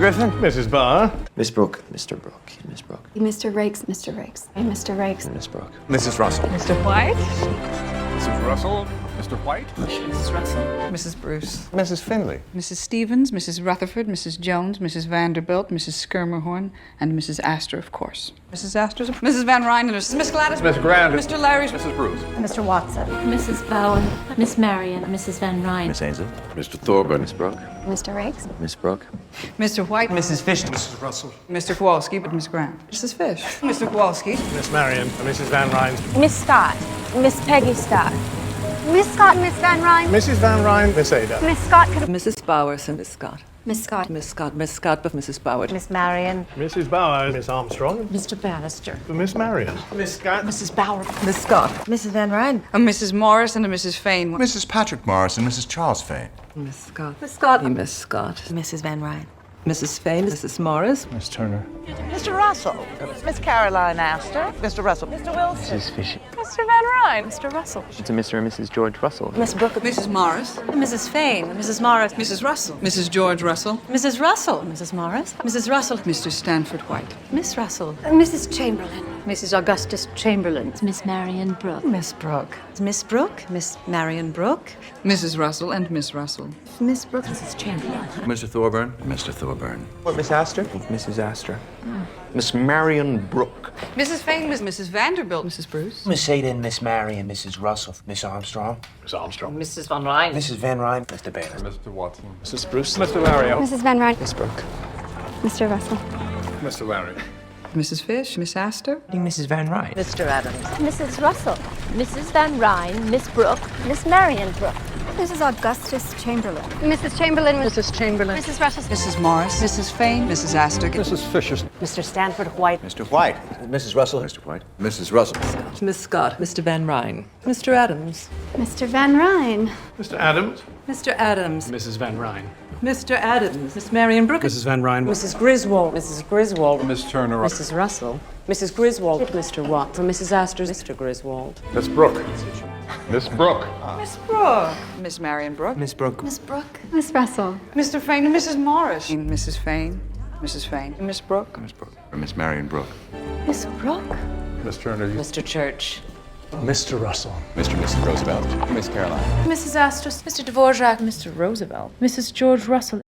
Griffin. Mrs. Barr. Miss Brooke. Mr. Brooke. Miss Brooke. Mr. Rakes, Mr. Rakes, Mr. Rakes. Miss Brooke. Mrs. Russell. Mr. White. Mrs. Russell. Mr. White. Mrs. Russell. Mrs. Bruce. Mrs. Finley. Mrs. Stevens, Mrs. Rutherford, Mrs. Jones, Mrs. Vanderbilt, Mrs. Skirmerhorn, and Mrs. Astor, of course. Mrs. Astor, Mrs. Van Ryn, and Miss Gladys. Miss Grandin. Mr. Larry. Mrs. Bruce. Mr. Watson. Mrs. Bowen, Miss Marion, Mrs. Van Ryn. Miss Ainsley. Mr. Thorburn. Miss Brooke. Mr. Rakes. Miss Brooke. Mr. White. Mrs. Fish. Mrs. Russell. Mr. Kowalski, but Miss Grant. Mrs. Fish. Mr. Kowalski. Miss Marion. Mrs. Van Ryn. Miss Scott. Miss Peggy Scott. Miss Scott, Miss Van Ryn. Mrs. Van Ryn. Miss Ada. Miss Scott. Mrs. Bowers and Miss Scott. Miss Scott. Miss Scott, but Mrs. Bowers. Miss Marion. Mrs. Bauer. Miss Armstrong. Mr. Bannister. Miss Marion. Miss Scott. Mrs. Bauer. Miss Scott. Mrs. Van Ryn. A Mrs. Morris and a Mrs. Fane. Mrs. Patrick Morris and Mrs. Charles Fane. Miss Scott. Miss Scott. Miss Scott. Mrs. Van Ryn. Mrs. Fane. Mrs. Morris. Miss Turner. Mr. Russell. Miss Caroline Astor. Mr. Russell. Mr. Wilson. Mrs. Fisher. Mr. Van Ryn. Mr. Russell. To Mr. and Mrs. George Russell. Miss Brooke. Mrs. Morris. Mrs. Fane. Mrs. Morris. Mrs. Russell. Mrs. George Russell. Mrs. Russell. Mrs. Morris. Mrs. Russell. Mr. Stanford White. Miss Russell. Mrs. Chamberlain. Mrs. Augustus Chamberlain. Miss Marion Brooke. Miss Brooke. Miss Brooke. Miss Marion Brooke. Mrs. Russell and Miss Russell. Miss Brooke. Mrs. Chamberlain. Mr. Thorburn. Mr. Thorburn. What, Miss Astor? Mrs. Astor. Miss Marion Brooke. Mrs. Fane, Mrs. Vanderbilt, Mrs. Bruce. Miss Ada and Miss Marion, Mrs. Russell, Miss Armstrong, Miss Armstrong. Mrs. Van Ryn. Mrs. Van Ryn, Mr. Baylor. Mr. Watson. Mrs. Bruce. Mr. Lario. Mrs. Van Ryn. Miss Brooke. Mr. Russell. Mr. Larry. Mrs. Fish, Miss Astor. Mrs. Van Ryn. Mr. Adams. Mrs. Russell. Mrs. Van Ryn. Miss Brooke. Miss Marion Brooke. Mrs. Augustus Chamberlain. Mrs. Chamberlain. Mrs. Chamberlain. Mrs. Russell. Mrs. Morris. Mrs. Fane, Mrs. Astor. Mrs. Fisher. Mr. Stanford White. Mr. White. Mrs. Russell. Mr. White. Mrs. Russell. Miss Scott. Mr. Van Ryn. Mr. Adams. Mr. Van Ryn. Mr. Adams. Mr. Adams. Mrs. Van Ryn. Mr. Adams. Miss Marion Brooke. Mrs. Van Ryn. Mrs. Griswold. Mrs. Griswold. Miss Turner. Mrs. Russell. Mrs. Griswold. Mr. Watson. Mrs. Astor. Mr. Griswold. Miss Brooke. Miss Brooke. Miss Brooke. Miss Marion Brooke. Miss Brooke. Miss Brooke. Miss Russell. Mr. Fane and Mrs. Morris. Mrs. Fane. Mrs. Fane. Miss Brooke. Miss Brooke. Or Miss Marion Brooke. Miss Brooke. Miss Turner. Mr. Church. Mr. Russell. Mr. and Mrs. Roosevelt. Miss Caroline. Mrs. Astor. Mr. Dvorak. Mr. Roosevelt. Mrs. George Russell.